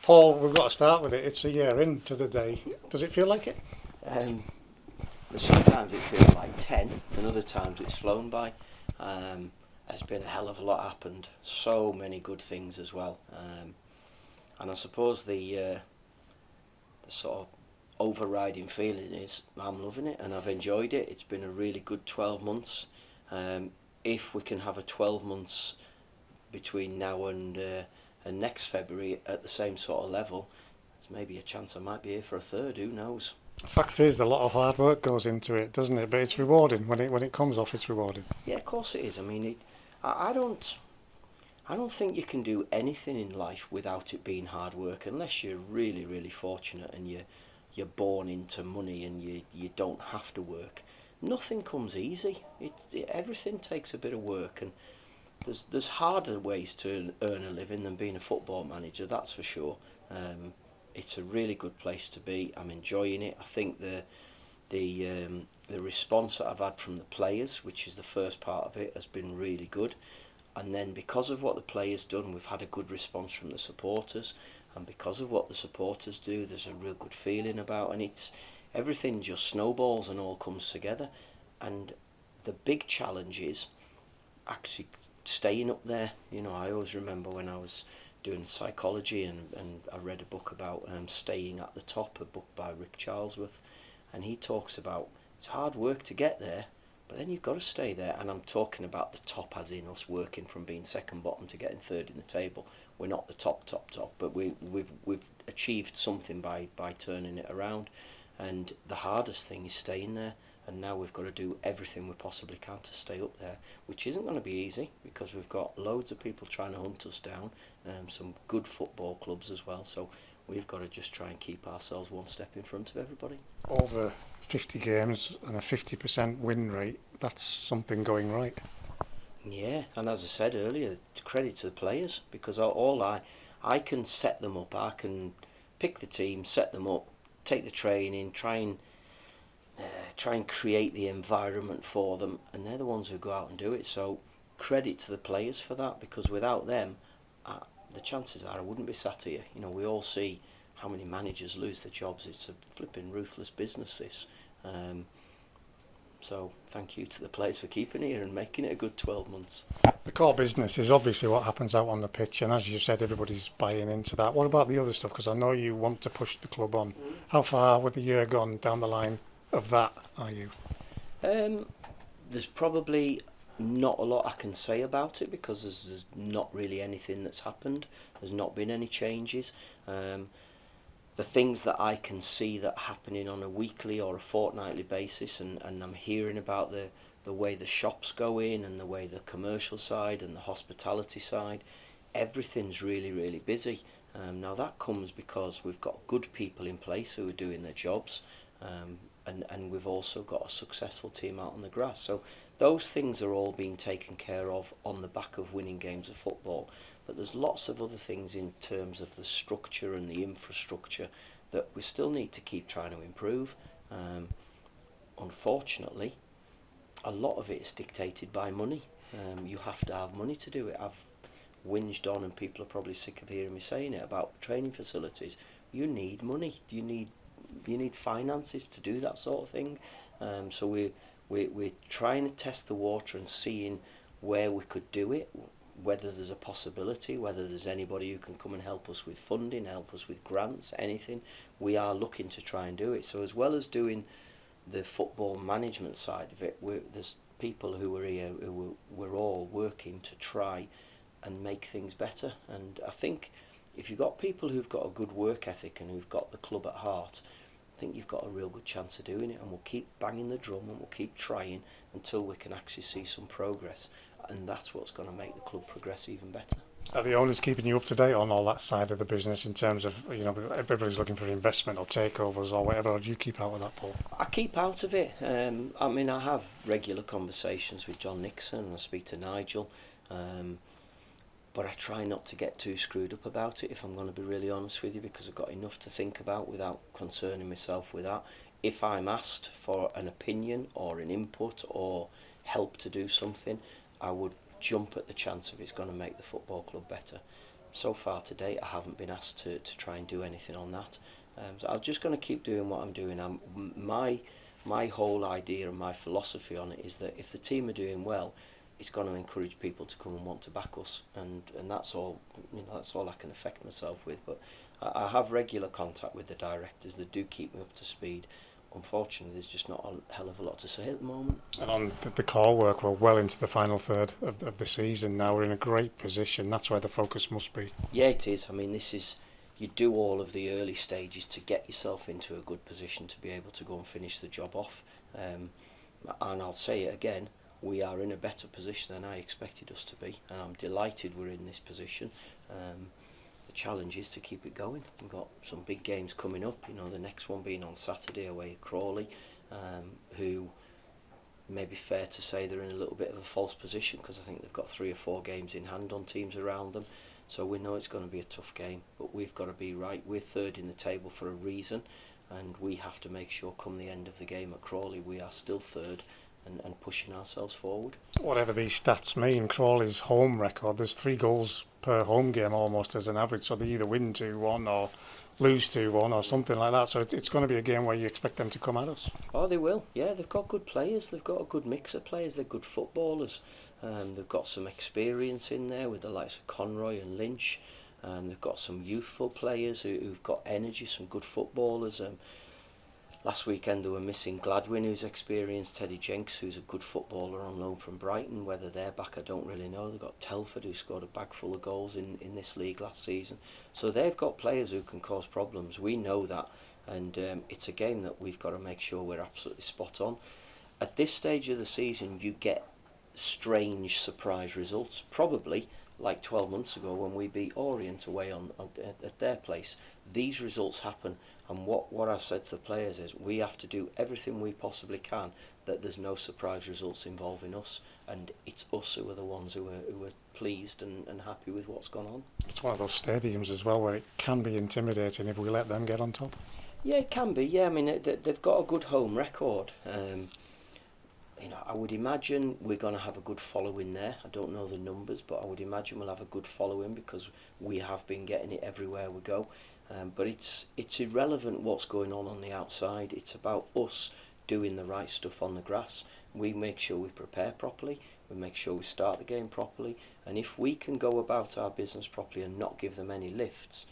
Paul, we've got to start with it. It's a year into the day. Does it feel like it? Um, Sometimes it feels like 10, and other times it's flown by. There's been a hell of a lot happened. So many good things as well. And I suppose the sort of overriding feeling is I'm loving it and I've enjoyed it. It's been a really good 12 months. If we can have a 12 months between now and next February at the same sort of level, there's maybe a chance I might be here for a third. Who knows? The fact is, a lot of hard work goes into it, doesn't it? But it's rewarding when it comes off. It's rewarding. Yeah, of course it is. I mean, I don't think you can do anything in life without it being hard work, unless you're really, really fortunate and you're born into money and you don't have to work. Nothing comes easy. Everything takes a bit of work, and there's harder ways to earn a living than being a football manager. That's for sure. It's a really good place to be. I'm enjoying it. I think the response that I've had from the players, which is the first part of it, has been really good. And then because of what the players done, we've had a good response from the supporters. And because of what the supporters do, there's a real good feeling about. And it's everything just snowballs and all comes together. And the big challenge is actually staying up there. You know, I always remember when I was doing psychology and I read a book about staying at the top, a book by Rick Charlesworth, and he talks about it's hard work to get there, but then you've got to stay there. And I'm talking about the top as in us working from being second bottom to getting third in the table. We're not the top, but we've achieved something by turning it around. And the hardest thing is staying there. And now we've got to do everything we possibly can to stay up there, which isn't going to be easy because we've got loads of people trying to hunt us down, some good football clubs as well. So we've got to just try and keep ourselves one step in front of everybody. Over 50 games and a 50% win rate, that's something going right. Yeah, and as I said earlier, credit to the players, because I can set them up. I can pick the team, set them up, take the training, try and create the environment for them, and they're the ones who go out and do it. So credit to the players for that, because without them, the chances are I wouldn't be sat here. You know, we all see how many managers lose their jobs. It's a flipping ruthless business, this. So thank you to the players for keeping it here and making it a good 12 months. The core business is obviously what happens out on the pitch, and as you said, everybody's buying into that. What about the other stuff? Because I know you want to push the club on. How far with the year gone down the line of that are you? There's probably not a lot I can say about it, because there's not really anything that's happened. There's not been any changes. The things that I can see that are happening on a weekly or a fortnightly basis, and I'm hearing about the way the shops go in and the way the commercial side and the hospitality side, everything's really, really busy. Now that comes because we've got good people in place who are doing their jobs, and we've also got a successful team out on the grass. So those things are all being taken care of on the back of winning games of football. But there's lots of other things in terms of the structure and the infrastructure that we still need to keep trying to improve. Unfortunately, a lot of it is dictated by money. You have to have money to do it. I've whinged on, and people are probably sick of hearing me saying it, about training facilities. You need money. You need finances to do that sort of thing. So we're trying to test the water and seeing where we could do it, whether there's a possibility, whether there's anybody who can come and help us with funding, help us with grants, anything. We are looking to try and do it. So as well as doing the football management side of it, there's people who are here who we're all working to try and make things better. And I think if you've got people who've got a good work ethic and who've got the club at heart, I think you've got a real good chance of doing it. And we'll keep banging the drum and we'll keep trying until we can actually see some progress. And that's what's going to make the club progress even better. Are the owners keeping you up to date on all that side of the business in terms of, everybody's looking for investment or takeovers or whatever, or do you keep out of that, Paul? I keep out of it. I mean, I have regular conversations with John Nixon and I speak to Nigel, but I try not to get too screwed up about it, if I'm going to be really honest with you, because I've got enough to think about without concerning myself with that. If I'm asked for an opinion or an input or help to do something, I would jump at the chance of it's going to make the football club better. so far to date, I haven't been asked to try and do anything on that. So I'm just going to keep doing what I'm doing. My whole idea and my philosophy on it is that if the team are doing well, it's going to encourage people to come and want to back us, and that's all. That's all I can affect myself with. But I have regular contact with the directors that do keep me up to speed. Unfortunately, there's just not a hell of a lot to say at the moment. And on the core work, we're well into the final third of the season now. We're in a great position. That's where the focus must be. Yeah, it is. I mean, this is, you do all of the early stages to get yourself into a good position to be able to go and finish the job off. And I'll say it again, we are in a better position than I expected us to be, and I'm delighted we're in this position. The challenge is to keep it going. We've got some big games coming up, the next one being on Saturday away at Crawley, who may be fair to say they're in a little bit of a false position because I think they've got 3 or 4 games in hand on teams around them. So we know it's going to be a tough game, but we've got to be right. We're third in the table for a reason, and we have to make sure come the end of the game at Crawley we are still third and pushing ourselves forward. Whatever these stats mean, Crawley's home record, there's 3 goals per home game almost as an average, so they either win 2-1 or lose 2-1 or something like that. So it's going to be a game where you expect them to come at us. Oh, they will. Yeah, they've got good players. They've got a good mix of players. They're good footballers. They've got some experience in there with the likes of Conroy and Lynch. They've got some youthful players who've got energy, some good footballers. Last weekend they were missing Gladwin, who's experienced, Teddy Jenks, who's a good footballer on loan from Brighton. Whether they're back, I don't really know. They've got Telford, who scored a bag full of goals in this league last season. So they've got players who can cause problems. We know that, and it's a game that we've got to make sure we're absolutely spot on. At this stage of the season, you get strange surprise results, probably like 12 months ago when we beat Orient away at their place. These results happen, and what I've said to the players is we have to do everything we possibly can that there's no surprise results involving us, and it's us who are the ones who are pleased and happy with what's gone on. It's one of those stadiums as well where it can be intimidating if we let them get on top. Yeah, it can be. Yeah, I mean they've got a good home record. I would imagine we're going to have a good following there. I don't know the numbers, but I would imagine we'll have a good following because we have been getting it everywhere we go. But it's irrelevant what's going on the outside. It's about us doing the right stuff on the grass. We make sure we prepare properly. We make sure we start the game properly. And if we can go about our business properly and not give them any lifts,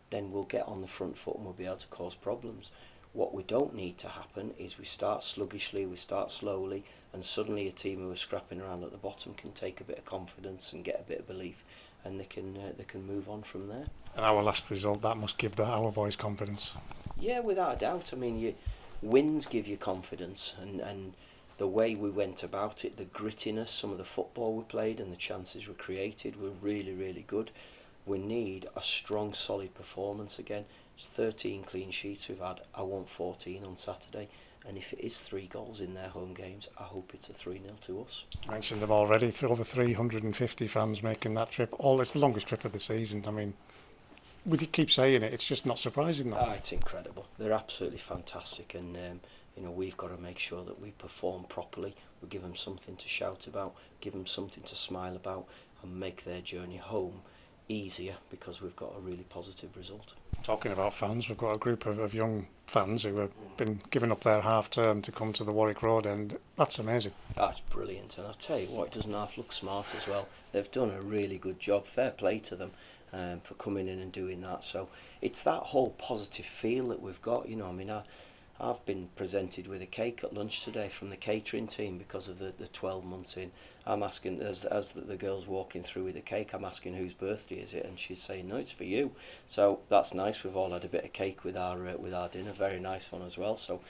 then we'll get on the front foot and we'll be able to cause problems. What we don't need to happen is we start sluggishly, we start slowly, and suddenly a team who are scrapping around at the bottom can take a bit of confidence and get a bit of belief, and they can move on from there. And our last result, that must give our boys confidence. Yeah, without a doubt. I mean, wins give you confidence, and the way we went about it, the grittiness, some of the football we played and the chances we created were really, really good. We need a strong, solid performance again. It's 13 clean sheets we've had. I want 14 on Saturday. And if it is 3 goals in their home games, I hope it's a 3-0 to us. I mentioned them already. Over 350 fans making that trip. It's the longest trip of the season. I mean, we keep saying it. It's just not surprising, though. It's incredible. They're absolutely fantastic. And, we've got to make sure that we perform properly. We give them something to shout about, give them something to smile about, and make their journey home easier because we've got a really positive result. Talking about fans, we've got a group of young fans who have been giving up their half term to come to the Warwick Road End. That's amazing. That's brilliant, and I'll tell you what, it doesn't half look smart as well. They've done a really good job. Fair play to them for coming in and doing that. So it's that whole positive feel that we've got. I've been presented with a cake at lunch today from the catering team because of the 12 months in. I'm asking, as the girl's walking through with the cake, I'm asking whose birthday is it, and she's saying, no, it's for you. So that's nice. We've all had a bit of cake with our dinner, very nice one as well. So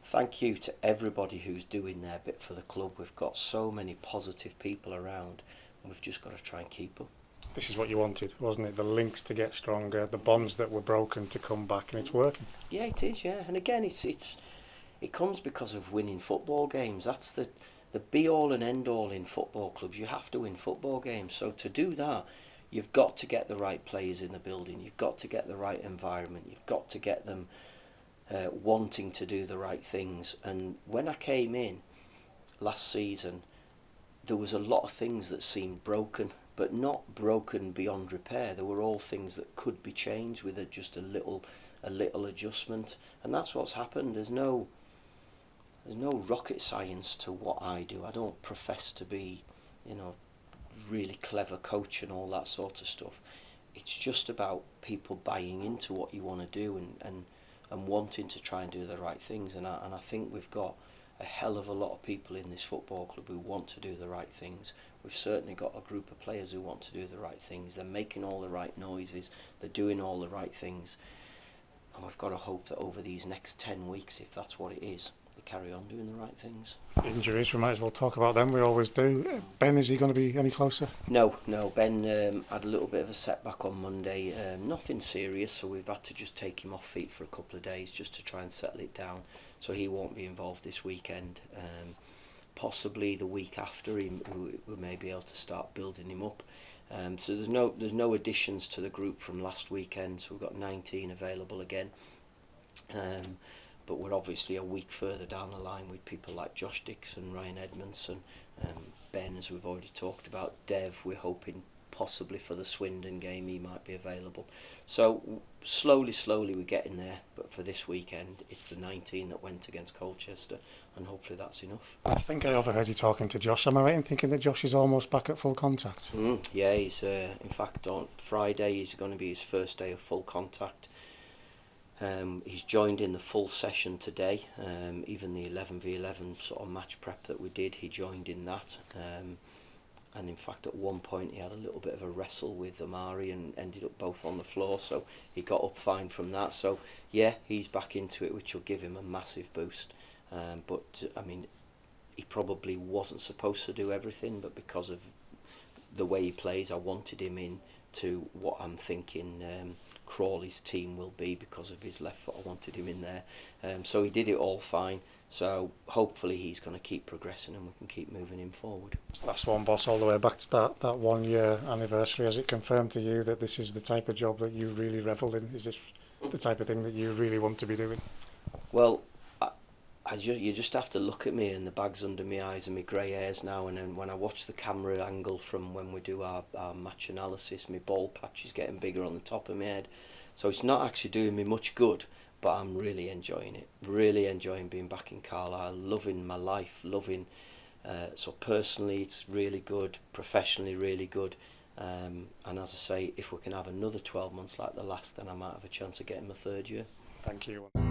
thank you to everybody who's doing their bit for the club. We've got so many positive people around, and we've just got to try and keep them. This is what you wanted, wasn't it? The links to get stronger, the bonds that were broken to come back, and it's working. Yeah, it is. Yeah, and again, it comes because of winning football games. That's the be all and end all in football clubs. You have to win football games. So to do that, you've got to get the right players in the building. You've got to get the right environment. You've got to get them wanting to do the right things. And when I came in last season, there was a lot of things that seemed broken. but not broken beyond repair. They were all things that could be changed with just a little adjustment, and that's what's happened. There's no rocket science to what I do. I don't profess to be, really clever coach and all that sort of stuff. It's just about people buying into what you want to do and wanting to try and do the right things. And I think we've got a hell of a lot of people in this football club who want to do the right things. We've certainly got a group of players who want to do the right things. They're making all the right noises. They're doing all the right things. And we've got to hope that over these next 10 weeks, if that's what it is, they carry on doing the right things. Injuries, we might as well talk about them. We always do. Ben, is he going to be any closer? No. Ben had a little bit of a setback on Monday. Nothing serious, so we've had to just take him off feet for a couple of days just to try and settle it down. So he won't be involved this weekend. Possibly the week after, we may be able to start building him up. So there's no additions to the group from last weekend. So we've got 19 available again. But we're obviously a week further down the line with people like Josh Dixon, Ryan Edmondson, Ben, as we've already talked about. Dev, we're hoping possibly for the Swindon game he might be available. So slowly we're getting there. But for this weekend, it's the 19 that went against Colchester, and hopefully that's enough. I think I overheard you talking to Josh. Am I right in thinking that Josh is almost back at full contact? Yeah, he's in fact on Friday is going to be his first day of full contact. He's joined in the full session today. Even the 11v11 sort of match prep that we did, he joined in that. And in fact, at one point, he had a little bit of a wrestle with Amari and ended up both on the floor. So he got up fine from that. So yeah, he's back into it, which will give him a massive boost. But I mean, he probably wasn't supposed to do everything, but because of the way he plays, I wanted him in to what I'm thinking Crawley's team will be because of his left foot. I wanted him in there. So he did it all fine. So hopefully he's going to keep progressing and we can keep moving him forward. Last one, boss, all the way back to that 1 year anniversary. Has it confirmed to you that this is the type of job that you really revel in? Is this the type of thing that you really want to be doing? Well, you just have to look at me and the bags under my eyes and my grey hairs now, and then when I watch the camera angle from when we do our match analysis, my ball patch is getting bigger on the top of my head. So it's not actually doing me much good, but I'm really enjoying it. Really enjoying being back in Carlisle, loving my life, so personally it's really good, professionally really good. And as I say, if we can have another 12 months like the last, then I might have a chance of getting my third year. Thank you.